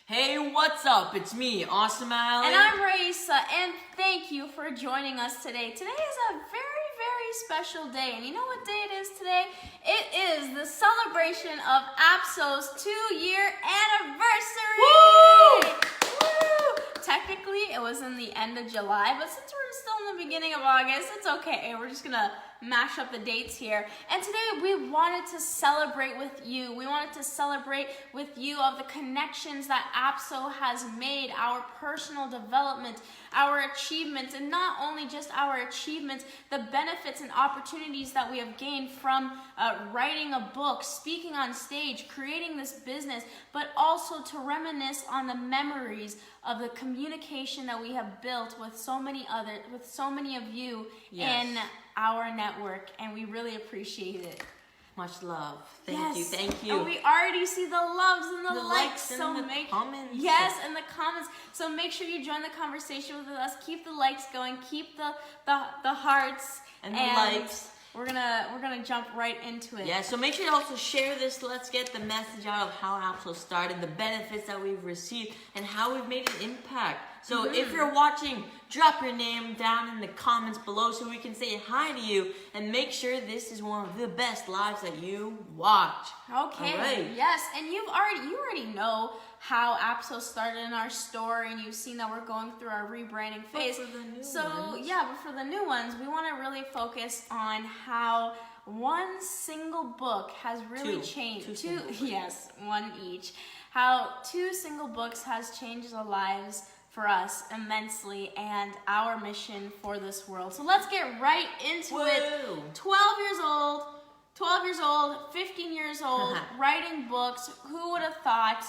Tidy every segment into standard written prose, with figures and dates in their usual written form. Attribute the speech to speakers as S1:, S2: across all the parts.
S1: Hey, what's up? It's me, Awesome Allen.
S2: And I'm Raisa, and thank you for joining us today. Today is a very, very special day, and you know what day it is today? It is the celebration of APSOW's 2-year anniversary!
S1: Woo!
S2: Woo! Technically, it was in the end of July, but since we're still in the beginning of August, it's okay. We're just gonna mash up the dates here. And today we wanted to celebrate with you. We wanted to celebrate with you of the connections that APSOW has made, our personal development, our achievements, and not only just our achievements, the benefits and opportunities that we have gained from writing a book, speaking on stage, creating this business, but also to reminisce on the memories of the communication that we have built with so many of you in our network, and we really appreciate it.
S1: Much love. Thank you.
S2: And we already see the loves and the likes.
S1: And the comments.
S2: Yes, and the comments. So make sure you join the conversation with us. Keep the likes going. Keep the hearts
S1: and the likes.
S2: We're gonna jump right into it.
S1: Yeah, so make sure to also share this. Let's get the message out of how APSOW started, the benefits that we've received, and how we've made an impact. So if you're watching, drop your name down in the comments below so we can say hi to you, and make sure this is one of the best lives that you watch.
S2: Okay.
S1: All right.
S2: Yes, and you already know how APSOW started in our store, and you've seen that we're going through our rebranding phase.
S1: But for the new ones,
S2: but for the new ones, we want to really focus on how one single book has really changed. One each. How 2 single books has changed the lives for us immensely and our mission for this world. So let's get right into it. 12 years old, 15 years old, writing books. Who would have thought?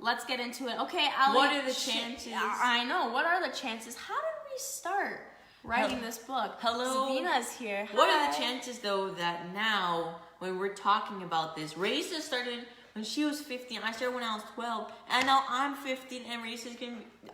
S2: Let's get into it. Okay, Ali.
S1: What are the chances?
S2: I know. What are the chances? How did we start writing this book?
S1: Hello.
S2: Savina's here.
S1: What are the chances, though, that now, when we're talking about this, Raisa started when she was 15. I started when I was 12, and now I'm 15, and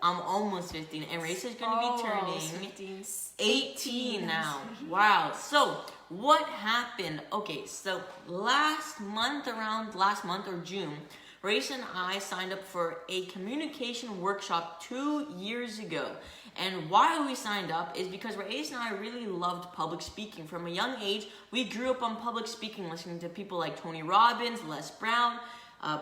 S1: I'm almost 15, and Raisa's gonna be turning 18 now. Wow. So what happened? Okay, so last month or June, Raisa and I signed up for a communication workshop 2 years ago. And why we signed up is because Raisa and I really loved public speaking. From a young age, we grew up on public speaking, listening to people like Tony Robbins, Les Brown,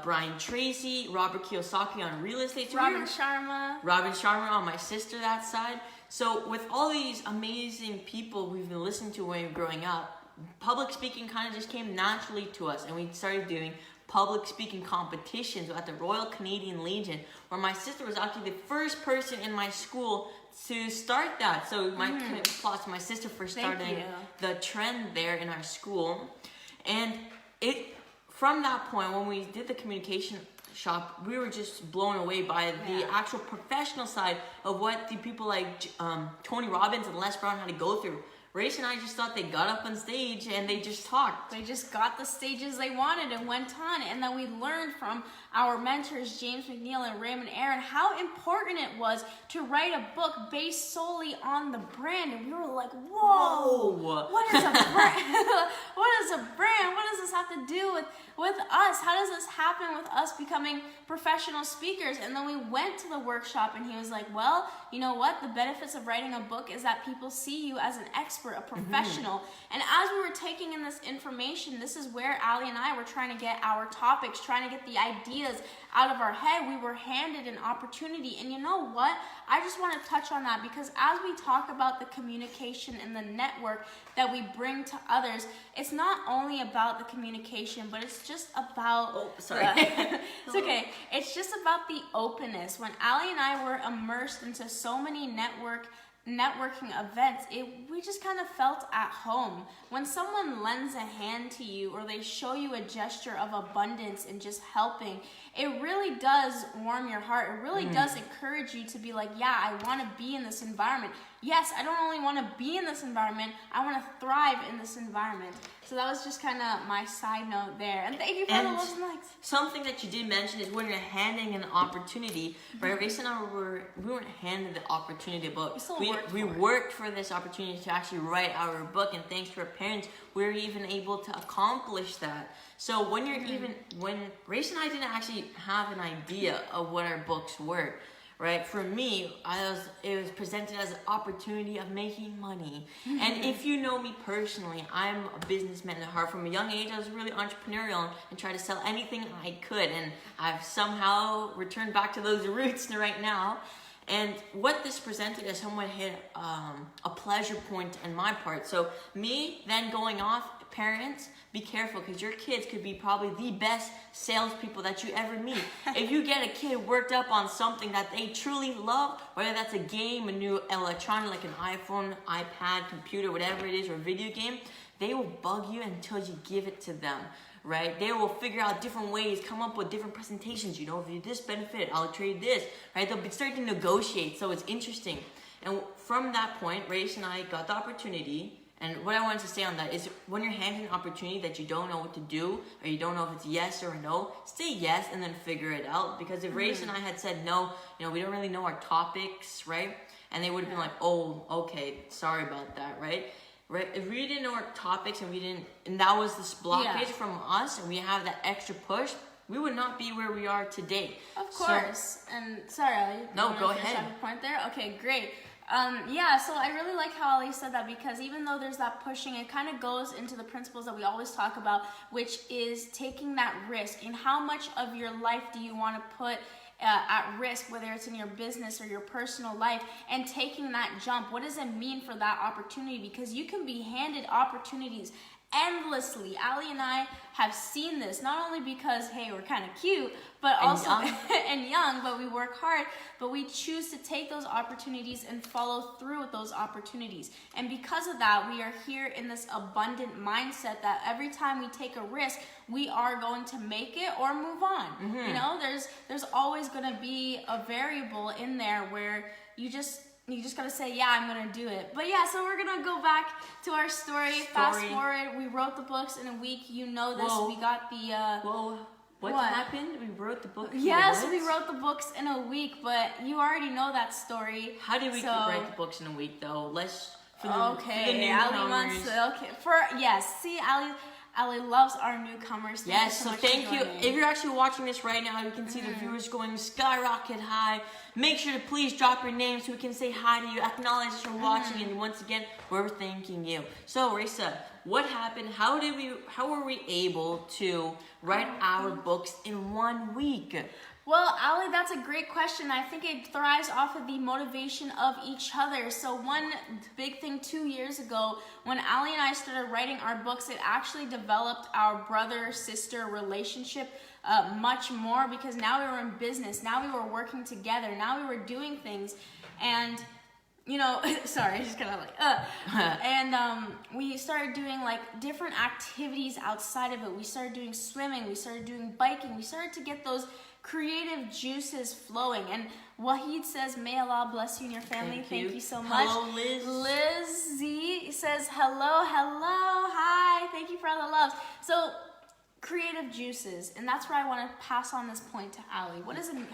S1: Brian Tracy, Robert Kiyosaki on real estate. So
S2: Robin Sharma
S1: on my sister that side. So with all these amazing people we've been listening to when we were growing up, public speaking kind of just came naturally to us, and we started doing public speaking competitions at the Royal Canadian Legion, where my sister was actually the first person in my school to start that. So my sister for starting the trend there in our school. And from that point, when we did the communication shop, we were just blown away by the actual professional side of what the people like Tony Robbins and Les Brown had to go through. Raisa and I just thought they got up on stage and they just talked.
S2: They just got the stages they wanted and went on. And then we learned from our mentors, James McNeil and Raymond Aaron, how important it was to write a book based solely on the brand. And we were like, whoa. What is a brand? What is a brand? What does this have to do with us? How does this happen with us becoming professional speakers? And then we went to the workshop, and he was like, well, you know what? The benefits of writing a book is that people see you as an expert, a professional. And as we were taking in this information, this is where Ali and I were trying to get our topics, trying to get the ideas out of our head. We were handed an opportunity. And you know what? I just want to touch on that, because as we talk about the communication and the network that we bring to others, it's not only about the communication, but it's just about
S1: it's
S2: okay. It's just about the openness. When Ali and I were immersed into so many networking events, we just kind of felt at home. When someone lends a hand to you, or they show you a gesture of abundance and just helping, it really does warm your heart. It really does encourage you to be like, yeah, I want to be in this environment. Yes, I don't only want to be in this environment, I want to thrive in this environment. So that was just kind of my side note there. And thank you for the loves and likes.
S1: Something that you did mention is when you're handing an opportunity, right? Raisa and I we weren't handed the opportunity, but we worked for this opportunity to actually write our book, and thanks to our parents, we were even able to accomplish that. So when Race and I didn't actually have an idea of what our books were, right? For me, it was presented as an opportunity of making money. And if you know me personally, I'm a businessman at heart. From a young age, I was really entrepreneurial and tried to sell anything I could. And I've somehow returned back to those roots right now. And what this presented as somewhat hit a pleasure point in my part. So me then going off, parents, be careful, because your kids could be probably the best salespeople that you ever meet. If you get a kid worked up on something that they truly love, whether that's a game, a new electronic like an iPhone, iPad, computer, whatever it is, or a video game, they will bug you until you give it to them. Right? They will figure out different ways, come up with different presentations. You know, if you this benefit, I'll trade this. Right? They'll start to negotiate. So it's interesting. And from that point, Race and I got the opportunity. And what I wanted to say on that is, when you're handed an opportunity that you don't know what to do, or you don't know if it's yes or no, say yes and then figure it out. Because if Race and I had said no, you know, we don't really know our topics, right? And they would have been like, oh, okay, sorry about that, right? Right, if we didn't know our topics and that was this blockage from us, and we have that extra push, we would not be where we are today.
S2: Of course. And sorry, Ali.
S1: No, go ahead.
S2: Have a point there. Okay, great. So I really like how Ali said that, because even though there's that pushing, it kind of goes into the principles that we always talk about, which is taking that risk. And how much of your life do you want to put at risk, whether it's in your business or your personal life, and taking that jump? What does it mean for that opportunity? Because you can be handed opportunities endlessly. Ali and I have seen this, not only because, hey, we're kind of cute, but also and young, but we work hard, but we choose to take those opportunities and follow through with those opportunities. And because of that, we are here in this abundant mindset that every time we take a risk, we are going to make it or move on. You know, there's always going to be a variable in there where you just gotta say, yeah, I'm gonna do it. But yeah, so we're gonna go back to our story. Fast forward, we wrote the books in a week. You know this.
S1: Whoa.
S2: We got the
S1: What happened? We wrote the book.
S2: Yes, we wrote the books in a week, but you already know that story.
S1: How did we write the books in a week, though? For the
S2: Ali wants see, Ali loves our newcomers.
S1: Thank you. If you're actually watching this right now, you can see the viewers going skyrocket high. Make sure to please drop your name so we can say hi to you, acknowledge that you're watching, and once again, we're thanking you. So, Risa, what happened? How were we able to write our books in 1 week?
S2: Well, Ali, that's a great question. I think it thrives off of the motivation of each other. So one big thing 2 years ago, when Ali and I started writing our books, it actually developed our brother-sister relationship much more, because now we were in business. Now we were working together. Now we were doing things. And you know, sorry, I just kind of and we started doing like different activities outside of it. We started doing swimming. We started doing biking. We started to get those creative juices flowing. And Wahid says, may Allah bless you and your family. Thank you so much.
S1: Hello, Liz.
S2: Liz Z says, hello, hi. Thank you for all the loves. So, creative juices, and that's where I want to pass on this point to Ali. What does it mean?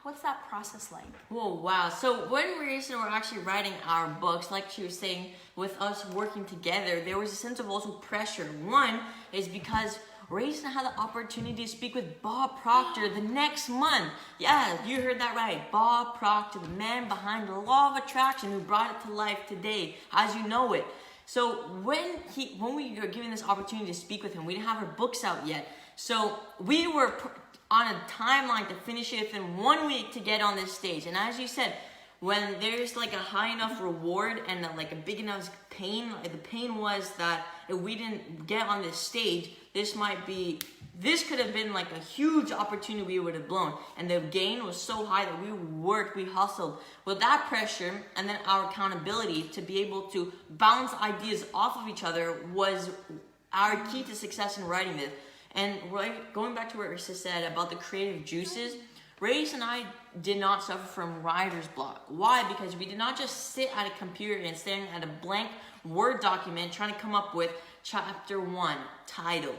S2: What's that process like?
S1: Oh, wow. So when we were actually writing our books, like she was saying, with us working together, there was a sense of also pressure. One is because Raisin had the opportunity to speak with Bob Proctor the next month. Yeah, you heard that right. Bob Proctor, the man behind the law of attraction, who brought it to life today, as you know it. So when we were given this opportunity to speak with him, we didn't have our books out yet. So we were on a timeline to finish it within 1 week to get on this stage. And as you said, when there's like a high enough reward and like a big enough pain, the pain was that if we didn't get on this stage, this could have been like a huge opportunity we would have blown. And the gain was so high that we hustled. With that pressure and then our accountability to be able to bounce ideas off of each other was our key to success in writing this. And going back to what Risa said about the creative juices, Rayce and I did not suffer from writer's block. Why? Because we did not just sit at a computer and staring at a blank Word document trying to come up with chapter 1, title,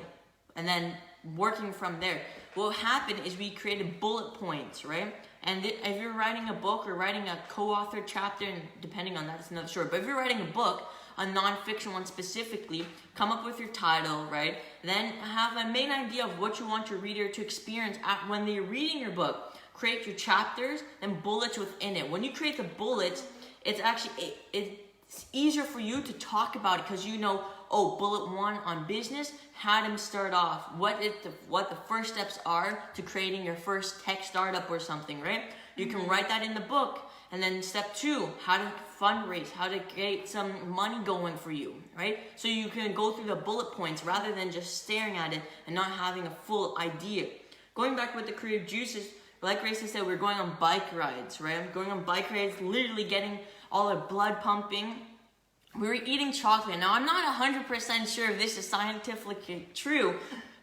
S1: and then working from there. What happened is we created bullet points, right? And if you're writing a book or writing a co-authored chapter, and depending on that, it's another story. But if you're writing a book, a non-fiction one specifically, come up with your title, right? Then have a main idea of what you want your reader to experience when they're reading your book. Create your chapters and bullets within it. When you create the bullets, it's actually it's easier for you to talk about it because you know, oh, bullet 1 on business, how to start off, what the first steps are to creating your first tech startup or something, right? You can write that in the book. And then step 2, how to fundraise, how to get some money going for you, right? So you can go through the bullet points rather than just staring at it and not having a full idea. Going back with the creative juices, like Raisa said, we're going on bike rides, right? I'm going on bike rides, literally getting all our blood pumping. We were eating chocolate. Now, I'm not 100% sure if this is scientifically true,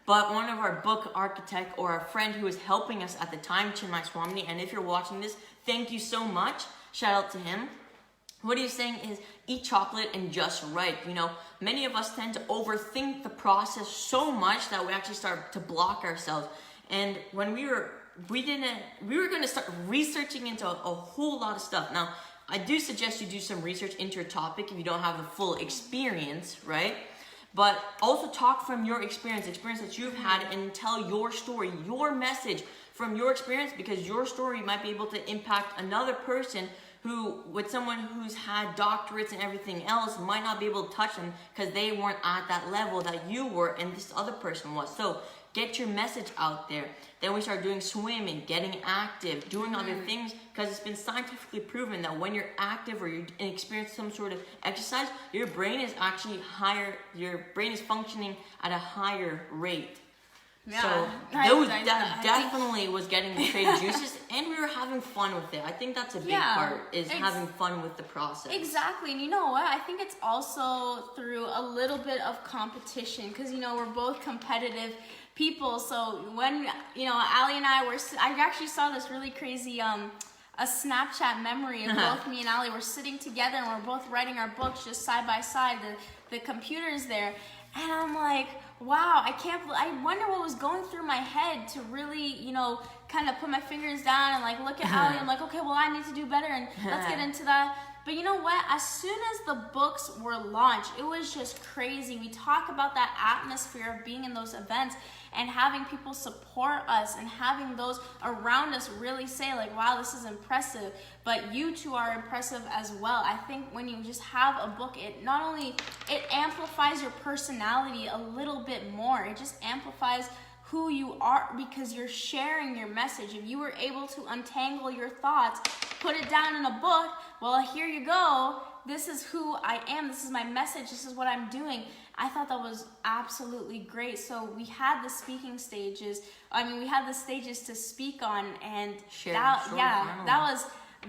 S1: but one of our book architect or a friend who was helping us at the time, Chinmay Swamini, and if you're watching this, thank you so much. Shout out to him. What he's saying is eat chocolate and just right. You know, many of us tend to overthink the process so much that we actually start to block ourselves. And when we were going to start researching into a whole lot of stuff. Now, I do suggest you do some research into your topic if you don't have the full experience, right? But also talk from your experience that you've had, and tell your story, your message from your experience, because your story might be able to impact another person who, with someone who's had doctorates and everything else, might not be able to touch them because they weren't at that level that you were and this other person was. So get your message out there. Then we start doing swimming, getting active, doing other things, because it's been scientifically proven that when you're active or you're experiencing some sort of exercise, your brain is actually higher, your brain is functioning at a higher rate.
S2: Yeah,
S1: so that definitely was getting the creative juices, and we were having fun with it. I think that's a big part, is having fun with the process.
S2: Exactly, and you know what? I think it's also through a little bit of competition, because, you know, we're both competitive people. So when, you know, Ali and I actually saw this really crazy a Snapchat memory of both me and Ali were sitting together and we're both writing our books just side by side. The computer's there, and I'm like, wow, I wonder what was going through my head to really, you know, kind of put my fingers down and like look at Ali. I'm like, okay, well, I need to do better, and let's get into that. But you know what? As soon as the books were launched, it was just crazy. We talk about that atmosphere of being in those events and having people support us and having those around us really say like, wow, this is impressive, but you two are impressive as well. I think when you just have a book, it not only, it amplifies your personality a little bit more, it just amplifies who you are, because you're sharing your message. If you were able to untangle your thoughts, put it down in a book, well, here you go. This is who I am. This is my message. This is what I'm doing. I thought that was absolutely great. So we had the speaking stages. We had the stages to speak on, and that was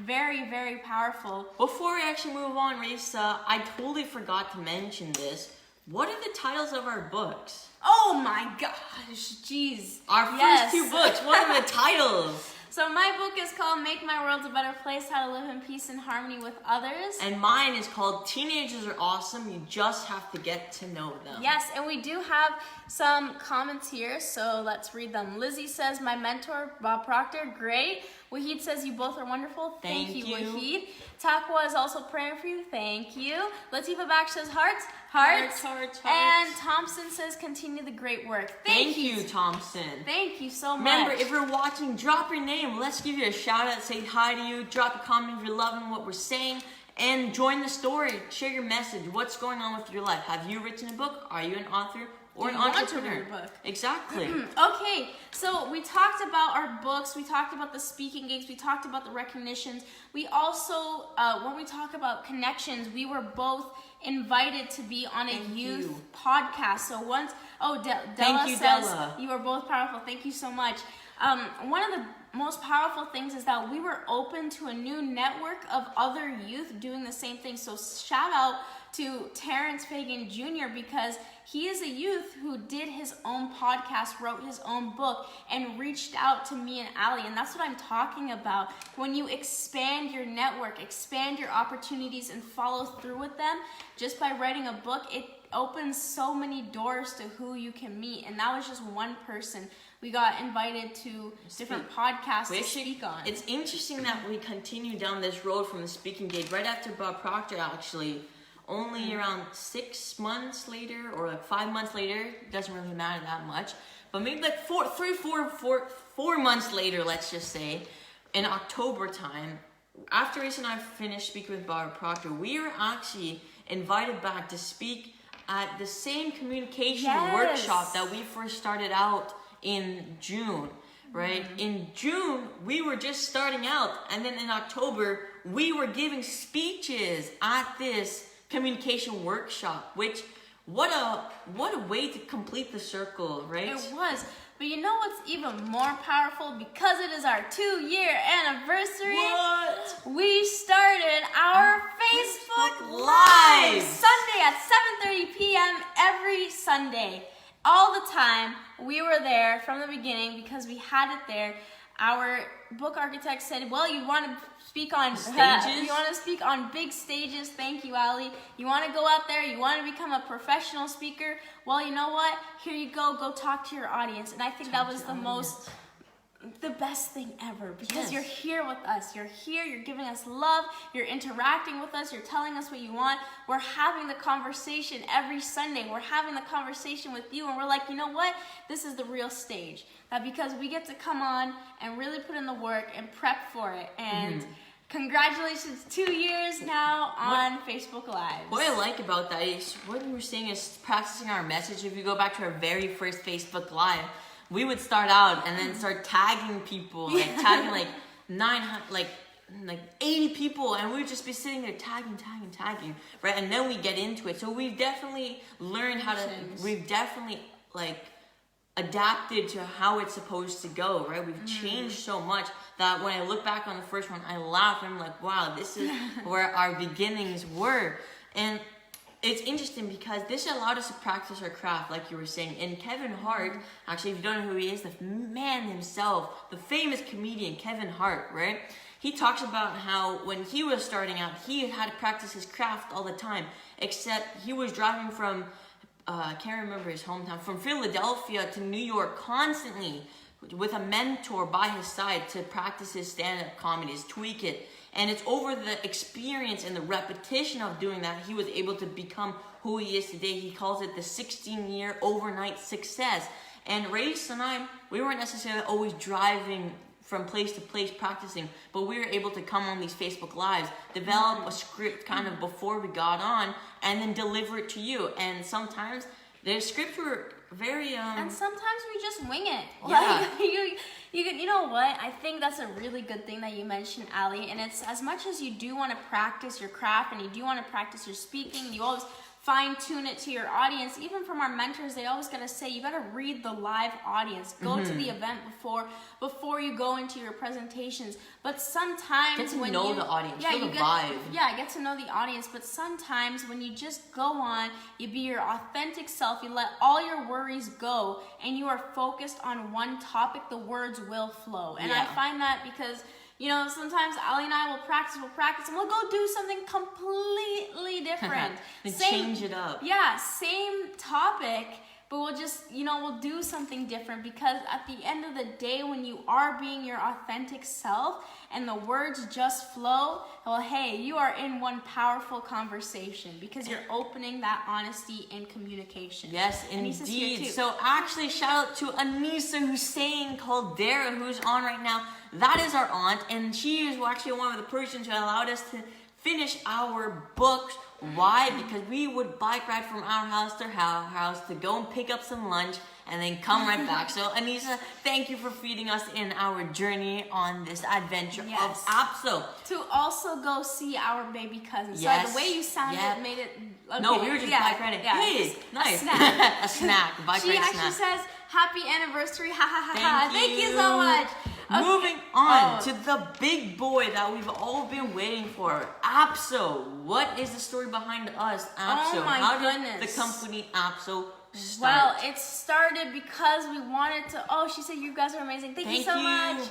S2: very, very powerful.
S1: Before we actually move on, Raisa, I totally forgot to mention this. What are the titles of our books?
S2: Oh my gosh, jeez.
S1: Our first 2 books, what are the titles?
S2: So my book is called Make My World a Better Place, How to Live in Peace and Harmony with Others.
S1: And mine is called Teenagers Are Awesome, You Just Have to Get to Know Them.
S2: Yes, and we do have some comments here, so let's read them. Lizzie says, my mentor, Bob Proctor, great. Wahid says, you both are wonderful. Thank you, Wahid. Takwa is also praying for you. Thank you. Latifa Bach says, hearts. And Thompson says, continue the great work. Thank you,
S1: Thompson.
S2: Thank you so much.
S1: Remember, if you're watching, drop your name. Let's give you a shout out, say hi to you, drop a comment if you're loving what we're saying, and join the story. Share your message. What's going on with your life? Have you written a book? Are you an author? Or an entrepreneur?
S2: Book.
S1: Exactly.
S2: Okay, so we talked about our books, we talked about the speaking gigs, we talked about the recognitions. We also, when we talk about connections, we were both invited to be on a youth podcast. So once, Della says,
S1: Della.
S2: You are both powerful. Thank you so much. One of the most powerful things is that we were open to a new network of other youth doing the same thing. So shout out to Terrence Fagan Jr. because he is a youth who did his own podcast, wrote his own book, and reached out to me and Ali. And that's what I'm talking about. When you expand your network, expand your opportunities, and follow through with them, just by writing a book, opens so many doors to who you can meet. And that was just one person. We got invited to different podcasts to speak on.
S1: It's interesting that we continue down this road from the speaking gig right after Bob Proctor, actually. Only around 6 months later, or like 5 months later, doesn't really matter that much. But maybe like 4 months later, let's just say, in October time, after Reese and I finished speaking with Bob Proctor, we were actually invited back to speak at the same communication workshop that we first started out in June, right? In June, we were just starting out, and then in October, we were giving speeches at this communication workshop, which what a way to complete the circle, right?
S2: It was. But you know what's even more powerful? Because it is our 2-year anniversary, we started our Facebook Live Sunday at 7:30 p.m. every Sunday. All the time, we were there from the beginning because we had it there. Our book architect said, well, you want to speak on
S1: stages?
S2: You want to speak on big stages. Thank you, Ali. You want to go out there. You want to become a professional speaker. Well, you know what? Here you go. Go talk to your audience. And I think that was the best thing ever, because you're here with us. You're here. You're giving us love. You're interacting with us. You're telling us what you want. We're having the conversation every Sunday. We're having the conversation with you, and we're like, you know what? This is the real stage. That because we get to come on and really put in the work and prep for it. And congratulations, 2 years now on Facebook Live.
S1: What I like about that is what you were saying is practicing our message. If you go back to our very first Facebook Live, we would start out and then start tagging people, like tagging like 900, like 80 people, and we would just be sitting there tagging, right? And then we get into it. So we've definitely learned how to. We've definitely like adapted to how it's supposed to go, right? We've changed so much that when I look back on the first one, I laugh and I'm like, wow, this is where our beginnings were. And it's interesting because this allowed us to practice our craft, like you were saying. And Kevin Hart, actually, if you don't know who he is, the man himself, the famous comedian Kevin Hart, right? He talks about how when he was starting out, he had to practice his craft all the time, except he was driving from I can't remember his hometown, from Philadelphia to New York constantly with a mentor by his side to practice his stand-up comedies, tweak it. And it's over the experience and the repetition of doing that he was able to become who he is today. He calls it the 16-year overnight success. And Race and I, we weren't necessarily always driving from place to place practicing, but we were able to come on these Facebook Lives, develop a script kind of before we got on, and then deliver it to you. And sometimes the scripts were very
S2: and sometimes we just wing it.
S1: Yeah.
S2: Like, you know what? I think that's a really good thing that you mentioned, Ali. And it's as much as you do want to practice your craft and you do want to practice your speaking, you always fine-tune it to your audience. Even from our mentors, they always gotta say, you gotta read the live audience. Go to the event before you go into your presentations. But sometimes
S1: get to know the audience, feel the vibe.
S2: Yeah, get to know the audience. But sometimes when you just go on, you be your authentic self, you let all your worries go, and you are focused on one topic, the words will flow. And I find that because sometimes Ali and I will practice, and we'll go do something completely different.
S1: Change it up.
S2: Yeah, same topic, but we'll just, we'll do something different, because at the end of the day, when you are being your authentic self and the words just flow, well, hey, you are in one powerful conversation because you're opening that honesty in communication.
S1: Yes, indeed. So actually, shout out to Anissa Hussein Caldera, who's on right now. That is our aunt, and she is actually one of the persons who allowed us to finish our books. Why? Because we would bike ride from our house to her house to go and pick up some lunch and then come right back. So Anissa, thank you for feeding us in our journey on this adventure of APSOW.
S2: To also go see our baby cousin.
S1: Yes.
S2: So the way you sounded made it... Okay.
S1: No, we were just bike riding.
S2: Yeah,
S1: hey, nice.
S2: A snack.
S1: A snack. Bike
S2: she
S1: ride
S2: actually
S1: snack.
S2: says, happy anniversary. Ha ha ha ha. Thank you so much. Okay.
S1: Moving on to the big boy that we've all been waiting for, APSOW. What is the story behind us, APSOW?
S2: Oh my goodness.
S1: Did the company APSOW start?
S2: Well, it started because we wanted to... Oh, she said you guys are amazing. Thank you so much.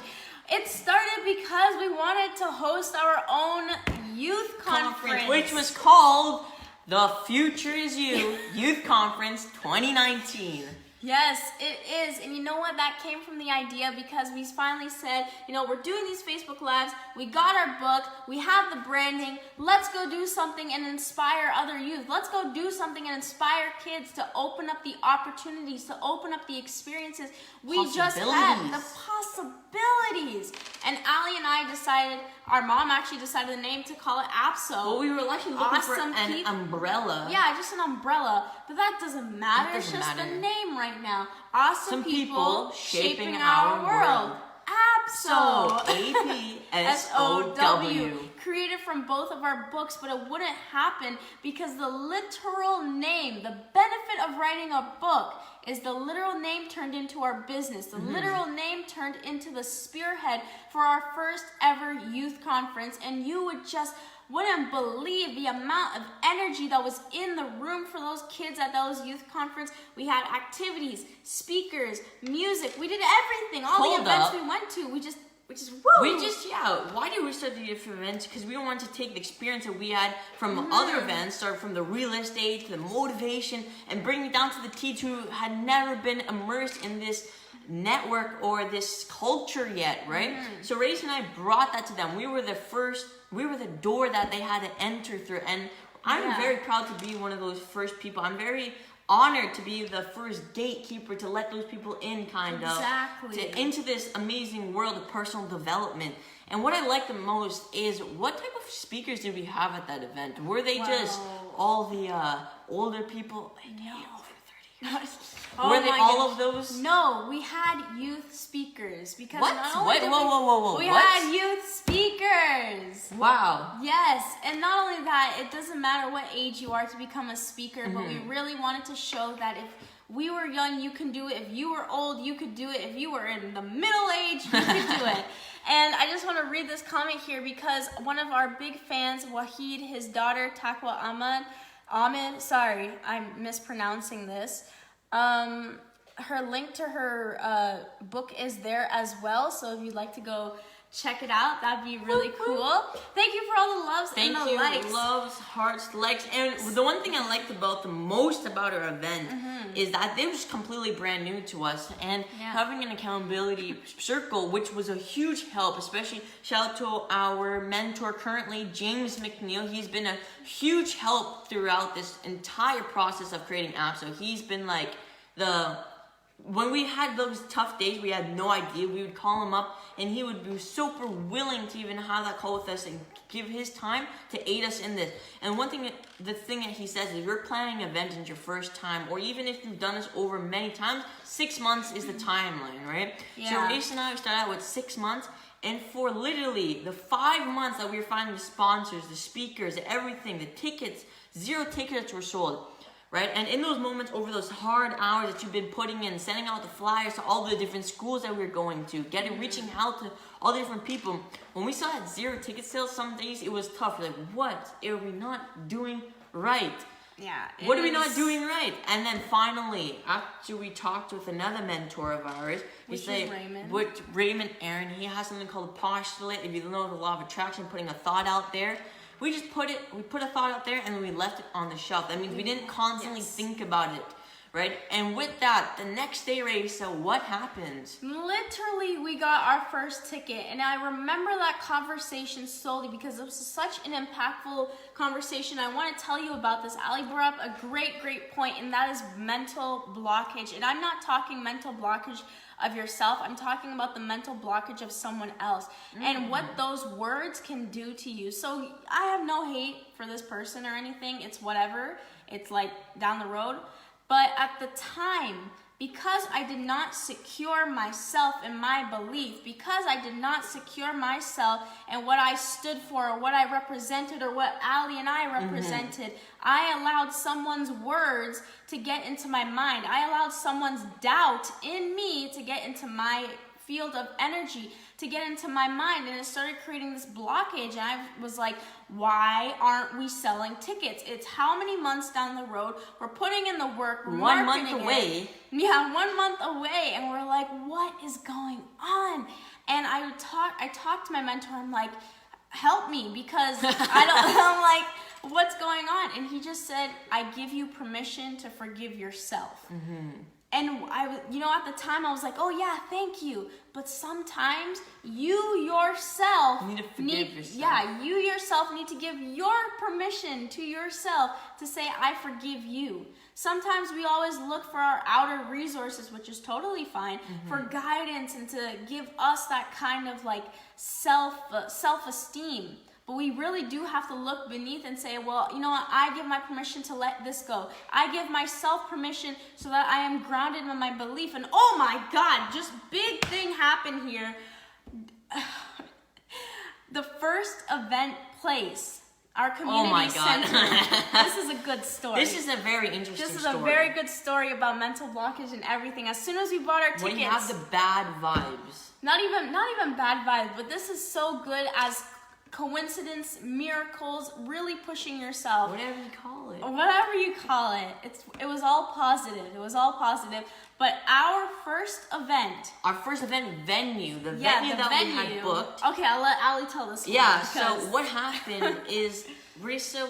S2: It started because we wanted to host our own youth conference.
S1: Which was called The Future Is You Youth Conference 2019.
S2: Yes, it is. And you know what? That came from the idea because we finally said, we're doing these Facebook Lives. We got our book. We have the branding. Let's go do something and inspire other youth. Let's go do something and inspire kids to open up the opportunities, to open up the experiences. We just had the possibilities. And Ali and I decided, our mom actually decided the name to call it APSOW.
S1: Well, we were actually looking for an umbrella.
S2: Yeah, just an umbrella. But that doesn't matter. It's just the name right now. Awesome people shaping our world. APSOW.
S1: APSOW.
S2: Created from both of our books, but it wouldn't happen because the literal name, the benefit of writing a book is the literal name turned into our business. The literal name turned into the spearhead for our first ever youth conference, and you wouldn't believe the amount of energy that was in the room for those kids at those youth conference. We had activities, speakers, music. We did everything. All the events we went to,
S1: why did we start the youth events? Because we wanted to take the experience that we had from other events, start from the real estate to the motivation, and bring it down to the teens who had never been immersed in this network or this culture yet, right? So Race and I brought that to them. We were the door that they had to enter through, and I'm very proud to be one of those first people. I'm very honored to be the first gatekeeper to let those people in, into this amazing world of personal development. And what I liked the most is, what type of speakers did we have at that event? Were they just all the older people? Over 30 years. Were they all of those?
S2: No, we had youth speakers because
S1: what?
S2: Not only we had youth speakers.
S1: Wow.
S2: Yes, and not only that, it doesn't matter what age you are to become a speaker, but we really wanted to show that if we were young, you can do it. If you were old, you could do it. If you were in the middle age, you could do it. And I just want to read this comment here because one of our big fans, Wahid, his daughter, Taqwa Ahmed, sorry, I'm mispronouncing this. Her link to her book is there as well, so if you'd like to go check it out, that'd be really cool. Thank you for all the loves and the likes.
S1: Loves, hearts, likes. And the one thing I liked the most about our event is that it was completely brand new to us, and having an accountability circle, which was a huge help, especially shout out to our mentor currently, James McNeil. He's been a huge help throughout this entire process of creating APSOW. He's been like when we had those tough days, we had no idea. We would call him up, and he would be super willing to even have that call with us and give his time to aid us in this. And the thing that he says is, if you're planning an event in your first time, or even if you've done this over many times, 6 months is the timeline, right?
S2: Yeah.
S1: So Ace and I started out with 6 months, and for literally the 5 months that we were finding the sponsors, the speakers, everything, the tickets, 0 tickets were sold. Right? And in those moments, over those hard hours that you've been putting in, sending out the flyers to all the different schools that we were going to, reaching out to all the different people, when we saw that 0 ticket sales, some days it was tough. We're like, what are we not doing right?
S2: Yeah.
S1: What are we not doing right? And then finally, after we talked with another mentor of ours, Raymond Aaron, he has something called postulate. If you know the law of attraction, putting a thought out there. We just put a thought out there, and then we left it on the shelf. That means we didn't constantly think about it, right? And with that, the next day, Raisa, what happened?
S2: Literally, we got our first ticket, and I remember that conversation solely because it was such an impactful conversation. I want to tell you about this. Ali brought up a great point, and that is mental blockage. And I'm not talking mental blockage of yourself. I'm talking about the mental blockage of someone else and what those words can do to you. So I have no hate for this person or anything. It's whatever. It's like down the road. But at the time, because I did not secure myself in my belief, because I did not secure myself and what I stood for or what I represented or what Ali and I represented, I allowed someone's words to get into my mind. I allowed someone's doubt in me to get into my field of energy, to get into my mind, and it started creating this blockage. And I was like, why aren't we selling tickets? It's how many months down the road? We're putting in the work. We're
S1: 1 month away.
S2: Yeah, 1 month away, and we're like, what is going on? And I talked to my mentor. I'm like, help me, because I'm like, what's going on? And he just said, I give you permission to forgive yourself. And at the time I was like, oh yeah, thank you. But sometimes you yourself
S1: need to forgive yourself.
S2: Yeah, you yourself need to give your permission to yourself to say, I forgive you. Sometimes we always look for our outer resources, which is totally fine, for guidance and to give us that kind of like self-esteem. But we really do have to look beneath and say, well, you know what? I give my permission to let this go. I give myself permission so that I am grounded in my belief. And oh my God, just big thing happened here. The first event place, our community center. This is a good story.
S1: This is a very interesting story.
S2: This is a very good story about mental blockage and everything. As soon as we bought our tickets.
S1: When you have the bad vibes.
S2: Not even bad vibes, but this is so good as coincidence, miracles, really pushing yourself.
S1: Whatever you call it.
S2: Or whatever you call it. It was all positive. It was all positive. But our first event
S1: venue, the venue we had booked.
S2: Okay, I'll let Ali tell this one.
S1: Yeah, so what happened is, Risa,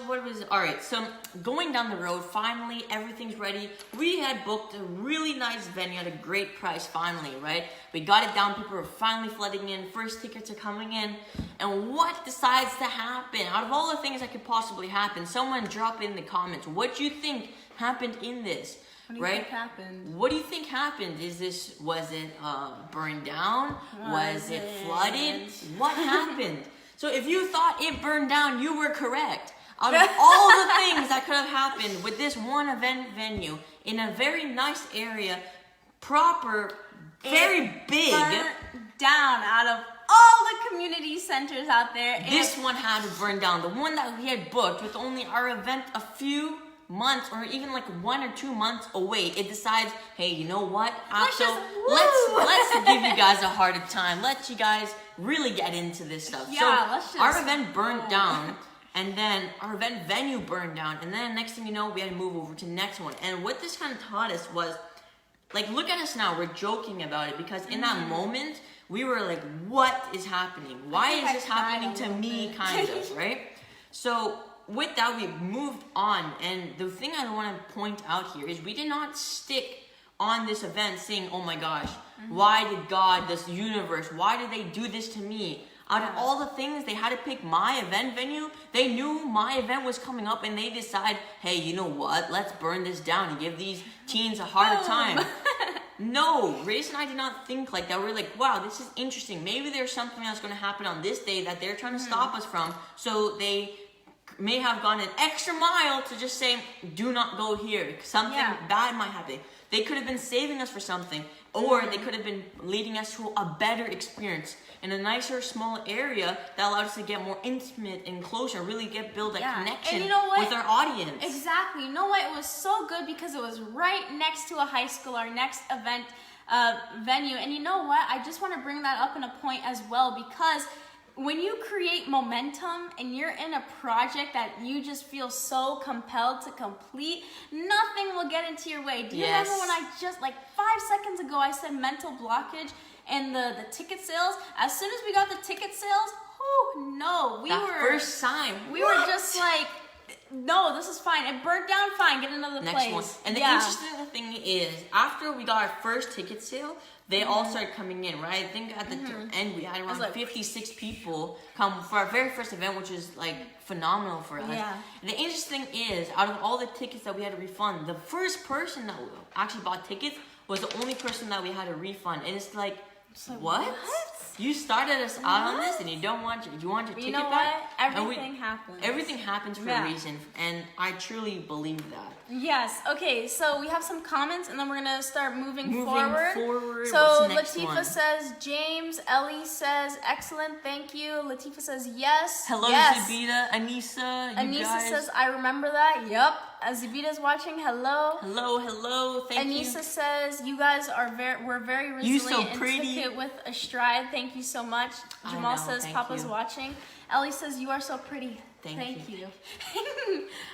S1: alright, so going down the road, finally, everything's ready. We had booked a really nice venue at a great price, finally, right? We got it down, people were finally flooding in, first tickets are coming in, and what decides to happen? Out of all the things that could possibly happen, someone drop in the comments, what do you think happened in this?
S2: What do you think happened?
S1: What do you think happened? Was it burned down? Was it flooded? What happened? So if you thought it burned down, you were correct. Out of all the things that could have happened with this one event venue in a very nice area, proper, very big.
S2: Burnt down out of all the community centers out there.
S1: This one had to burn down. The one that we had booked with only our event a few months or even like 1 or 2 months away, it decides, hey, you know what? Let's give you guys a harder time. Let you guys really get into this stuff.
S2: Yeah,
S1: so our event burned down, and then our event venue burned down, and then next thing you know, we had to move over to the next one. And what this kind of taught us was, like, look at us now, we're joking about it, because in that moment, we were like, what is happening? Why is this happening to me, kind of, right? So with that, we moved on, and the thing I want to point out here is we did not stick on this event saying, oh my gosh, why did God, this universe, why did they do this to me? Out of all the things, they had to pick my event venue. They knew my event was coming up, and they decide, hey, you know what? Let's burn this down and give these teens a harder time. No, Race and I did not think like that. We're like, wow, this is interesting. Maybe there's something that's going to happen on this day that they're trying to stop us from. So they may have gone an extra mile to just say, do not go here, because something bad might happen. They could have been saving us for something, or they could have been leading us to a better experience in a nicer, smaller area that allowed us to get more intimate and closer, really build that connection with our audience.
S2: Exactly. You know what? It was so good because it was right next to a high school, our next event venue. And you know what? I just want to bring that up in a point as well, because when you create momentum and you're in a project that you just feel so compelled to complete, nothing will get into your way. Do you remember when I just, like 5 seconds ago, I said mental blockage and the ticket sales? As soon as we got the ticket sales, first sign. We were just like, no, this is fine. It burnt down fine. Get another place.
S1: Next one. And the interesting thing is, after we got our first ticket sale, they all started coming in, right? I think at the end we had around 56 people come for our very first event, which is like phenomenal for us. Yeah. And the interesting thing is, out of all the tickets that we had to refund, the first person that actually bought tickets was the only person that we had to refund. And it's like, what? You started us out on this, and you want your ticket back.
S2: Everything happens.
S1: Everything happens for a reason, and I truly believe that.
S2: Yes. Okay. So we have some comments, and then we're gonna start moving forward. So Latifa says, James. Ellie says, excellent. Thank you. Latifa says, yes.
S1: Hello, Zabita, Anissa.
S2: Anissa says, I remember that. Yep. Zabita's watching. Hello.
S1: Hello. Thank you.
S2: Anissa says, you guys were very resilient and took it with a stride. Thank you so much. Jamal says, Papa's watching. Ellie says, you are so pretty. Thank you.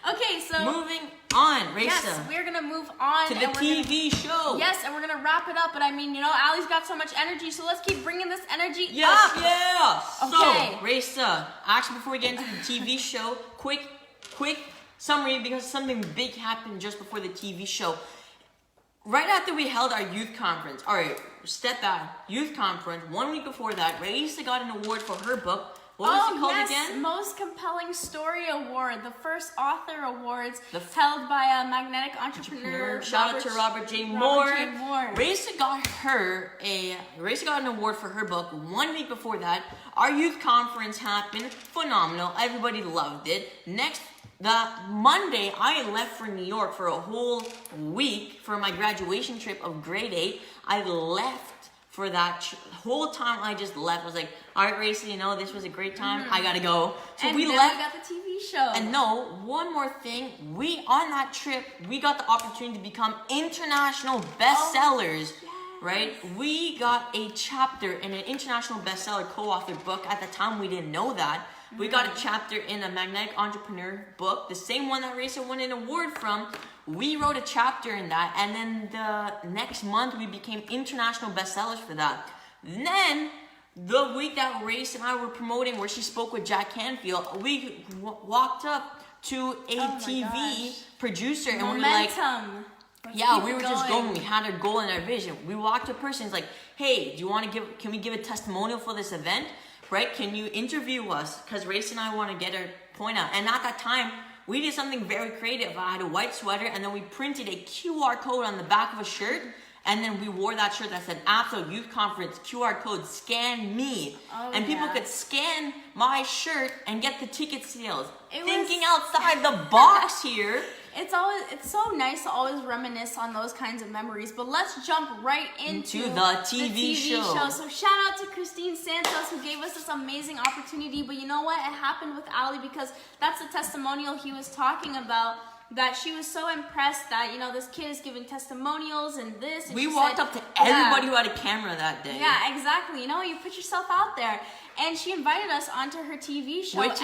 S2: Okay, so
S1: moving on, Raisa.
S2: Yes, we're gonna move on
S1: to the TV show.
S2: Yes, and we're gonna wrap it up. But I mean, Allie's got so much energy, so let's keep bringing this energy up.
S1: Yeah.
S2: Okay.
S1: So, Raisa, actually, before we get into the TV show, quick quick summary because something big happened just before the TV show. Right after we held our youth conference, all right, step back, youth conference, 1 week before that, Raisa got an award for her book. What was it called again?
S2: Most Compelling Story Award, the first author awards held by a magnetic entrepreneur.
S1: Shout out to Robert J. Moore. Raisa got an award for her book 1 week before that. Our youth conference happened, phenomenal. Everybody loved it. The Monday, I left for New York for a whole week for my graduation trip of grade 8. I left for that whole time. I just left. I was like, all right, Raisa, this was a great time. I gotta go. So we left.
S2: We got the TV show.
S1: And one more thing. On that trip, we got the opportunity to become international bestsellers. Right? We got a chapter in an international bestseller co-authored book. At the time, we didn't know that. We got a chapter in a magnetic entrepreneur book, the same one that Raisa won an award from. We wrote a chapter in that, and then the next month we became international bestsellers for that. Then the week that Raisa and I were promoting, where she spoke with Jack Canfield, we walked up to a TV producer, and we were like, yeah, we were just going. We had our goal and our vision. We walked to a person. It's like, hey, can we give a testimonial for this event? Right? Can you interview us? Because Raisa and I want to get our point out. And at that time, we did something very creative. I had a white sweater, and then we printed a QR code on the back of a shirt, and then we wore that shirt that said APSOW Youth Conference QR code, scan me. And people could scan my shirt and get the ticket sales. Thinking outside the box here.
S2: It's so nice to always reminisce on those kinds of memories, but let's jump right into
S1: the TV show.
S2: So shout out to Christine Santos, who gave us this amazing opportunity. But you know what? It happened with Ali, because that's the testimonial he was talking about. That she was so impressed that, this kid is giving testimonials and this. And
S1: we walked up to everybody who had a camera that day.
S2: Yeah, exactly. You put yourself out there. And she invited us onto her TV show.
S1: Which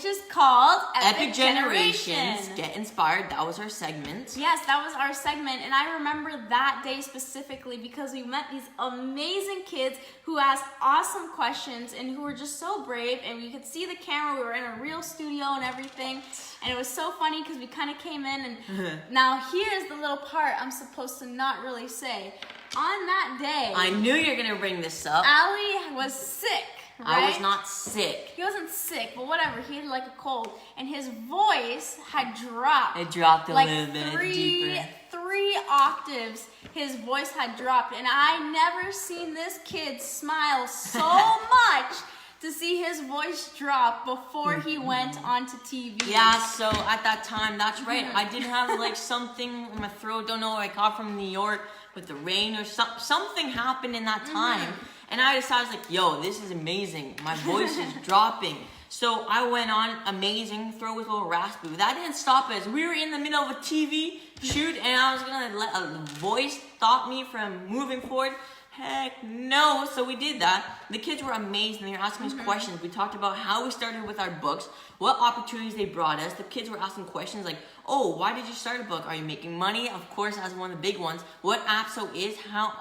S1: is called Epic Generations. Get Inspired. That was our segment.
S2: Yes, that was our segment. And I remember that day specifically because we met these amazing kids who asked awesome questions and who were just so brave. And we could see the camera. We were in a real studio and everything. And it was so funny because we kind of came in. And now here's the little part I'm supposed to not really say. On that day,
S1: I knew you were going to bring this up.
S2: Ali was sick. Right?
S1: I was not sick.
S2: He wasn't sick, but whatever. He had like a cold, and his voice had dropped.
S1: It dropped a little bit deeper.
S2: 3 octaves. His voice had dropped, and I never seen this kid smile so much to see his voice drop before he went onto TV.
S1: Yeah, so at that time, that's right. I did have like something in my throat. Don't know. I caught from New York with the rain or something happened in that time. And I decided, I was like, yo, this is amazing. My voice is dropping. So I went on, amazing, throat was a little raspy. But that didn't stop us. We were in the middle of a TV shoot, and I was going to let a voice stop me from moving forward. Heck no. So we did that. The kids were amazing. They were asking us questions. We talked about how we started with our books, what opportunities they brought us. The kids were asking questions like, oh, why did you start a book? Are you making money? Of course, as one of the big ones. What APSOW is,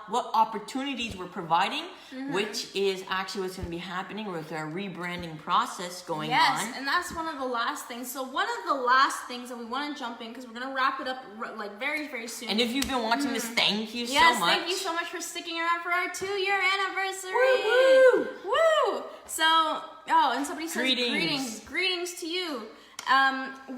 S1: what opportunities we're providing, which is actually what's going to be happening with our rebranding process going on.
S2: Yes, and that's one of the last things. So one of the last things that we want to jump in, because we're going to wrap it up like very, very soon.
S1: And if you've been watching this, thank you so much.
S2: Yes, thank you so much for sticking around for our 2-year anniversary.
S1: Woo, woo.
S2: Woo! So, and somebody says greetings to you.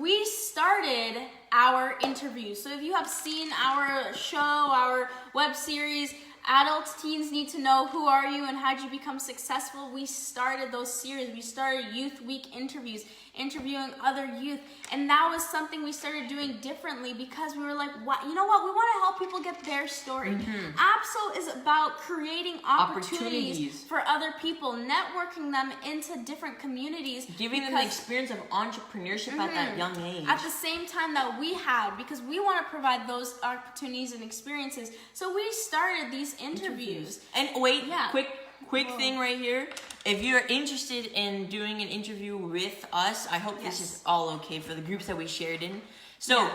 S2: We started our interviews. So if you have seen our show, our web series, Adults, Teens Need to Know Who Are You and How'd You Become Successful, we started those series. We started Youth Week interviews, interviewing other youth. And that was something we started doing differently because we were like, you know what? We want to help people get their story. APSOW is about creating opportunities for other people, networking them into different communities.
S1: Giving them the experience of entrepreneurship at that young age.
S2: At the same time that we had, because we want to provide those opportunities and experiences. So we started these interviews.
S1: And wait, quick thing right here. If you're interested in doing an interview with us, I hope this is all okay for the groups that we shared in. So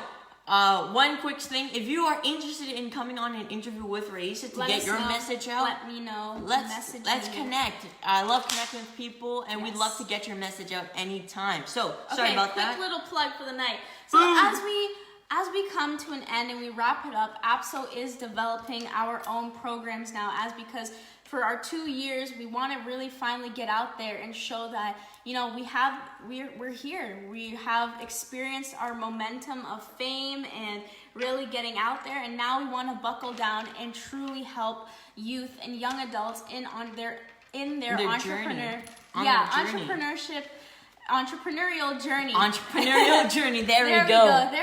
S1: one quick thing: if you are interested in coming on an interview with Raisa to get your message out,
S2: let me know.
S1: Let's connect. I love connecting with people, and we'd love to get your message out anytime. So sorry about that.
S2: Quick little plug for the night. So as we come to an end and we wrap it up, APSOW is developing our own programs now, because for our 2 years, we want to really finally get out there and show that, we're here. We have experienced our momentum of fame and really getting out there, and now we want to buckle down and truly help youth and young adults on their entrepreneurial journey.
S1: Entrepreneurial journey. There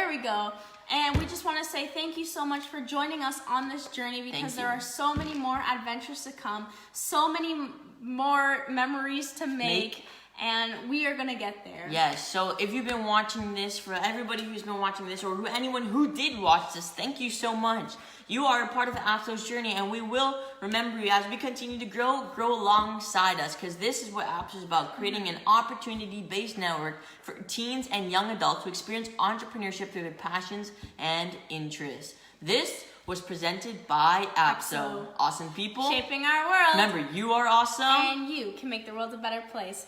S1: we go.
S2: And we just want to say thank you so much for joining us on this journey, because there are so many more adventures to come, so many more memories to make. And we are going to get there.
S1: Yes, so if you've been watching this, for everybody who's been watching this, or anyone who did watch this, thank you so much. You are a part of the APSOW's journey, and we will remember you as we continue to grow alongside us, because this is what APSOW is about, creating an opportunity-based network for teens and young adults to experience entrepreneurship through their passions and interests. This was presented by APSOW. Awesome people.
S2: Shaping our world.
S1: Remember, you are awesome.
S2: And you can make the world a better place.